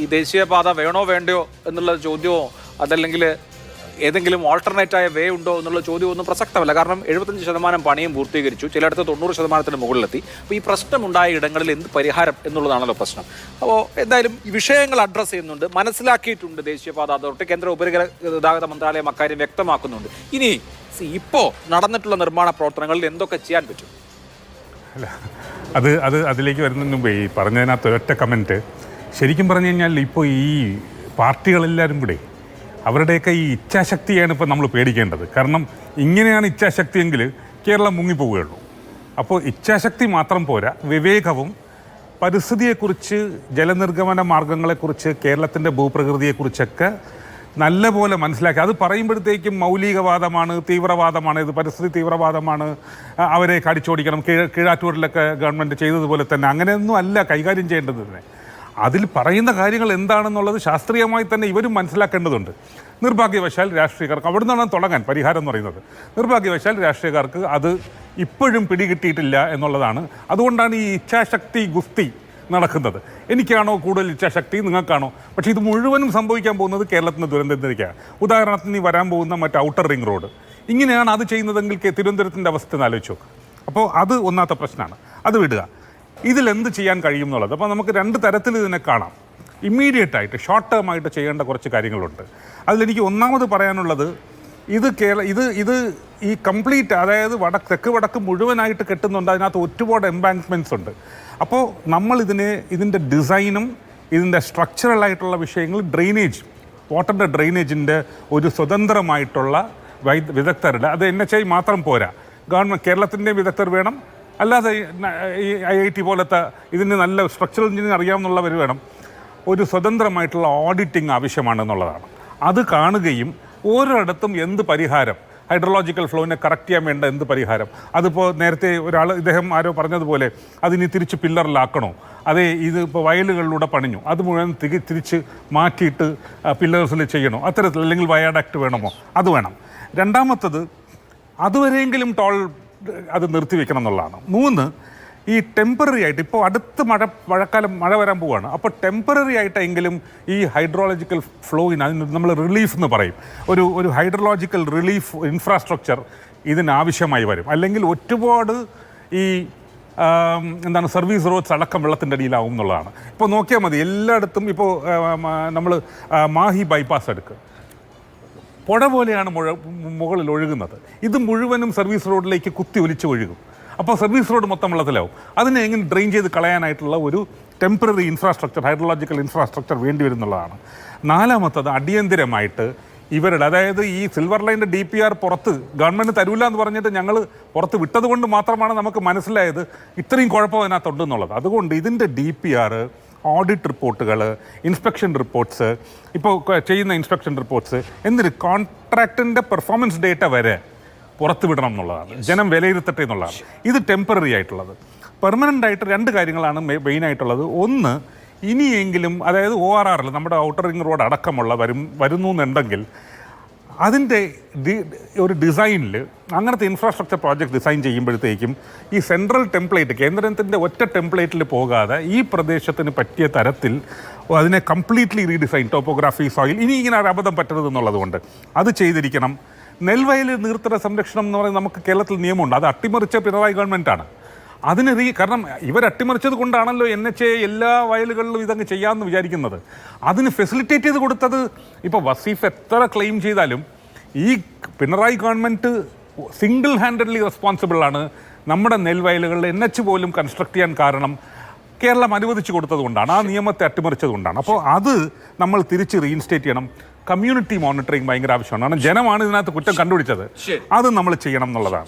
ഈ ദേശീയപാത വേണോ വേണ്ടയോ എന്നുള്ള ചോദ്യമോ അതല്ലെങ്കിൽ ഏതെങ്കിലും ഓൾട്ടർനേറ്റായ വേ ഉണ്ടോ എന്നുള്ള ചോദ്യം ഒന്നും പ്രസക്തമല്ല. കാരണം 75% പണിയും പൂർത്തീകരിച്ചു, ചിലയിടത്ത് 90% മുകളിലെത്തി. അപ്പോൾ ഈ പ്രശ്നമുണ്ടായ ഇടങ്ങളിൽ എന്ത് പരിഹാരം എന്നുള്ളതാണല്ലോ പ്രശ്നം. അപ്പോൾ എന്തായാലും ഈ വിഷയങ്ങൾ അഡ്രസ്സ് ചെയ്യുന്നുണ്ട്, മനസ്സിലാക്കിയിട്ടുണ്ട് ദേശീയപാത അതോറിറ്റി. കേന്ദ്ര ഉപരിതല മന്ത്രാലയം അക്കാര്യം വ്യക്തമാക്കുന്നുണ്ട്. ഇനി ഇപ്പോൾ നടന്നിട്ടുള്ള നിർമ്മാണ പ്രവർത്തനങ്ങളിൽ എന്തൊക്കെ ചെയ്യാൻ പറ്റും? അല്ല, അതിലേക്ക് വരുന്നതിന് മുമ്പേ ഈ പറഞ്ഞതിനകത്ത് ഒരൊറ്റ കമൻറ്റ്, ശരിക്കും പറഞ്ഞു കഴിഞ്ഞാൽ ഇപ്പോൾ ഈ പാർട്ടികളെല്ലാവരും കൂടെ അവരുടെയൊക്കെ ഈ ഇച്ഛാശക്തിയാണ് ഇപ്പോൾ നമ്മൾ പേടിക്കേണ്ടത്. കാരണം ഇങ്ങനെയാണ് ഇച്ഛാശക്തിയെങ്കിൽ കേരളം മുങ്ങിപ്പോവുകയുള്ളൂ. അപ്പോൾ ഇച്ഛാശക്തി മാത്രം പോരാ, വിവേകവും പരിസ്ഥിതിയെക്കുറിച്ച്, ജലനിർഗമന മാർഗങ്ങളെക്കുറിച്ച്, കേരളത്തിൻ്റെ ഭൂപ്രകൃതിയെക്കുറിച്ചൊക്കെ നല്ലപോലെ മനസ്സിലാക്കി. അത് പറയുമ്പോഴത്തേക്കും മൗലികവാദമാണ്, തീവ്രവാദമാണ്, ഇത് പരിസ്ഥിതി തീവ്രവാദമാണ്, അവരെ കടിച്ചോടിക്കണം, കീഴാറ്റൂരിലൊക്കെ ഗവൺമെൻറ് ചെയ്തതുപോലെ തന്നെ അങ്ങനെയൊന്നും അല്ല കൈകാര്യം ചെയ്യേണ്ടത്. തന്നെ അതിൽ പറയുന്ന കാര്യങ്ങൾ എന്താണെന്നുള്ളത് ശാസ്ത്രീയമായി തന്നെ ഇവരും മനസ്സിലാക്കേണ്ടതുണ്ട്. നിർഭാഗ്യവശാൽ രാഷ്ട്രീയക്കാർക്ക് അവിടെ നിന്നാണ് തുടങ്ങാൻ പരിഹാരം എന്ന് പറയുന്നത്. നിർഭാഗ്യവശാൽ രാഷ്ട്രീയക്കാർക്ക് അത് ഇപ്പോഴും പിടികിട്ടിയിട്ടില്ല എന്നുള്ളതാണ്. അതുകൊണ്ടാണ് ഈ ഇച്ഛാശക്തി ഗുസ്തി നടക്കുന്നത്. എനിക്കാണോ കൂടുതൽ ഇച്ഛാശക്തി, നിങ്ങൾക്കാണോ? പക്ഷേ ഇത് മുഴുവനും സംഭവിക്കാൻ പോകുന്നത് കേരളത്തിൻ്റെ ദുരന്തത്തിലേക്കാണ്. ഉദാഹരണത്തിന് വരാൻ പോകുന്ന മറ്റ് ഔട്ടർ റിംഗ് റോഡ്, ഇങ്ങനെയാണ് അത് ചെയ്യുന്നതെങ്കിൽ തിരുവനന്തപുരത്തിൻ്റെ അവസ്ഥ ആലോചിച്ച് നോക്ക്. അപ്പോൾ അത് ഒന്നാമത്തെ പ്രശ്നമാണ്. അത് വിടുക. ഇതിലെന്ത് ചെയ്യാൻ കഴിയും എന്നുള്ളത് അപ്പോൾ നമുക്ക് രണ്ട് തരത്തിൽ ഇതിനെ കാണാം. ഇമ്മീഡിയറ്റായിട്ട് ഷോർട്ട് ടേം ആയിട്ട് ചെയ്യേണ്ട കുറച്ച് കാര്യങ്ങളുണ്ട്. അതിലെനിക്ക് ഒന്നാമത് പറയാനുള്ളത്, ഇത് ഈ കംപ്ലീറ്റ്, അതായത് തെക്ക് വടക്ക് മുഴുവനായിട്ട് കെട്ടുന്നുണ്ട്. അതിനകത്ത് ഒരുപാട് എംബാങ്ക്മെൻറ്റ്സ് ഉണ്ട്. അപ്പോൾ നമ്മൾ ഇതിൻ്റെ ഡിസൈനും ഇതിൻ്റെ സ്ട്രക്ചറലായിട്ടുള്ള വിഷയങ്ങൾ, ഡ്രെയിനേജ്, വാട്ടറിൻ്റെ ഡ്രെയിനേജിൻ്റെ ഒരു സ്വതന്ത്രമായിട്ടുള്ള വിദഗ്ധരുടെ, അത് NHAI മാത്രം പോരാ, ഗവൺമെൻറ് കേരളത്തിൻ്റെ വിദഗ്ധർ വേണം. അല്ലാതെ ഈ IIT പോലത്തെ ഇതിന് നല്ല സ്ട്രക്ചറൽ എഞ്ചിനീയറിംഗ് അറിയാമെന്നുള്ളവർ വേണം. ഒരു സ്വതന്ത്രമായിട്ടുള്ള ഓഡിറ്റിംഗ് ആവശ്യമാണെന്നുള്ളതാണ്. അത് കാണുകയും ഓരോയിടത്തും എന്ത് പരിഹാരം, ഹൈഡ്രോളജിക്കൽ ഫ്ലോവിനെ കറക്റ്റ് ചെയ്യാൻ വേണ്ട എന്ത് പരിഹാരം, അതിപ്പോൾ നേരത്തെ ഇദ്ദേഹം ആരോ പറഞ്ഞതുപോലെ അതിനി തിരിച്ച് പില്ലറിലാക്കണോ, അതേ ഇത് ഇപ്പോൾ വയലുകളിലൂടെ പണിഞ്ഞു, അത് മുഴുവൻ തിരിച്ച് മാറ്റിയിട്ട് പില്ലേഴ്സിൽ ചെയ്യണോ, അത്തരത്തിൽ, അല്ലെങ്കിൽ വയാഡക്റ്റ് വേണമോ, അത് വേണം. രണ്ടാമത്തത്, അതുവരെയെങ്കിലും അത് നിർത്തിവെക്കണം എന്നുള്ളതാണ്. 3, ഈ ടെമ്പററി ആയിട്ട് ഇപ്പോൾ അടുത്ത മഴക്കാലം മഴ വരാൻ പോവുകയാണ്. അപ്പോൾ ടെമ്പററി ആയിട്ടെങ്കിലും ഈ ഹൈഡ്രോളജിക്കൽ ഫ്ലോയിന്, അതിന് നമ്മൾ റിലീഫ് എന്ന് പറയും, ഒരു ഹൈഡ്രോളജിക്കൽ റിലീഫ് ഇൻഫ്രാസ്ട്രക്ചർ ഇതിനാവശ്യമായി വരും. അല്ലെങ്കിൽ ഒരുപാട് ഈ സർവീസ് റോഡ്സ് അടക്കം വെള്ളത്തിൻ്റെ അടിയിലാവും എന്നുള്ളതാണ്. ഇപ്പോൾ നോക്കിയാൽ മതി, എല്ലായിടത്തും ഇപ്പോൾ നമ്മൾ മാഹി ബൈപ്പാസ് എടുക്കുക, പുഴ പോലെയാണ് മുകളിൽ ഒഴുകുന്നത്. ഇത് മുഴുവനും സർവീസ് റോഡിലേക്ക് കുത്തി ഒലിച്ച് ഒഴുകും. അപ്പോൾ സർവീസ് റോഡ് മൊത്തം വെള്ളത്തിലാവും. അതിനെ എങ്ങനെ ഡ്രെയിൻ ചെയ്ത് കളയാനായിട്ടുള്ള ഒരു ടെമ്പററി ഇൻഫ്രാസ്ട്രക്ചർ, ഹൈഡ്രോളജിക്കൽ ഇൻഫ്രാസ്ട്രക്ചർ വേണ്ടി വരുന്നുള്ളതാണ്. 4മത്തത്, അടിയന്തിരമായിട്ട് ഇവരുടെ, അതായത് ഈ സിൽവർ ലൈൻ്റെ DPR പുറത്ത് ഗവൺമെൻറ് തരൂല എന്ന് പറഞ്ഞിട്ട് ഞങ്ങൾ പുറത്ത് വിട്ടത് കൊണ്ട് മാത്രമാണ് നമുക്ക് മനസ്സിലായത് ഇത്രയും കുഴപ്പം അതിനകത്തുണ്ടെന്നുള്ളത്. അതുകൊണ്ട് ഇതിൻ്റെ DPR, ഓഡിറ്റ് റിപ്പോർട്ടുകൾ, ഇൻസ്പെക്ഷൻ റിപ്പോർട്ട്സ്, ഇപ്പോൾ ചെയ്യുന്ന ഇൻസ്പെക്ഷൻ റിപ്പോർട്ട്സ്, എന്തിന് കോൺട്രാക്റ്റിൻ്റെ പെർഫോമൻസ് ഡേറ്റ വരെ പുറത്ത് വിടണം എന്നുള്ളതാണ്. ജനം വിലയിരുത്തട്ടെ എന്നുള്ളതാണ്. ഇത് ടെമ്പററി ആയിട്ടുള്ളത്. പെർമനൻ്റ് ആയിട്ട് 2 കാര്യങ്ങളാണ് മെയിനായിട്ടുള്ളത്. ഒന്ന്, ഇനിയെങ്കിലും, അതായത് ORRൽ നമ്മുടെ ഔട്ടർ റിംഗ് റോഡ് അടക്കമുള്ള വരുന്നു എന്നുണ്ടെങ്കിൽ അതിൻ്റെ ഒരു ഡിസൈനിൽ, അങ്ങനത്തെ ഇൻഫ്രാസ്ട്രക്ചർ പ്രോജക്റ്റ് ഡിസൈൻ ചെയ്യുമ്പോഴത്തേക്കും ഈ സെൻട്രൽ ടെംപ്ലേറ്റ്, കേന്ദ്രത്തിൻ്റെ ഒറ്റ ടെംപ്ലേറ്റിൽ പോകാതെ ഈ പ്രദേശത്തിന് പറ്റിയ തരത്തിൽ അതിനെ കംപ്ലീറ്റ്ലി റീഡിസൈൻ, ടോപ്പോഗ്രാഫി, സോയിൽ, ഇനി ഇങ്ങനെ ഒരു അബദ്ധം പറ്റരുത് എന്നുള്ളതുകൊണ്ട് അത് ചെയ്തിരിക്കണം. നെൽവയൽ നീർത്തട സംരക്ഷണം എന്ന് പറയുന്നത് നമുക്ക് കേരളത്തിൽ നിയമമുണ്ട്. അത് അട്ടിമറിച്ച പിണറായി ഗവൺമെൻറ്റാണ്. കാരണം ഇവർ അട്ടിമറിച്ചത് കൊണ്ടാണല്ലോ NHAI എല്ലാ വയലുകളിലും ഇതങ്ങ് ചെയ്യാമെന്ന് വിചാരിക്കുന്നത്. അതിന് ഫെസിലിറ്റേറ്റ് ചെയ്ത് കൊടുത്തത്, ഇപ്പോൾ വസീഫ് എത്ര ക്ലെയിം ചെയ്താലും ഈ പിണറായി ഗവൺമെൻറ് സിംഗിൾ ഹാൻഡഡ്ലി റെസ്പോൺസിബിളാണ്. നമ്മുടെ നെൽവയലുകളിൽ NH പോലും കൺസ്ട്രക്ട് ചെയ്യാൻ കാരണം കേരളം അനുവദിച്ചു കൊടുത്തത് കൊണ്ടാണ്, ആ നിയമത്തെ അട്ടിമറിച്ചത് കൊണ്ടാണ്. അപ്പോൾ അത് നമ്മൾ തിരിച്ച് റീഇൻസ്റ്റേറ്റ് ചെയ്യണം. കമ്മ്യൂണിറ്റി മോണിറ്ററിങ് ഭയങ്കര ആവശ്യമാണ്. കാരണം ജനമാണ് ഇതിനകത്ത് കുറ്റം കണ്ടുപിടിച്ചത്. അത് നമ്മൾ ചെയ്യണം എന്നുള്ളതാണ്.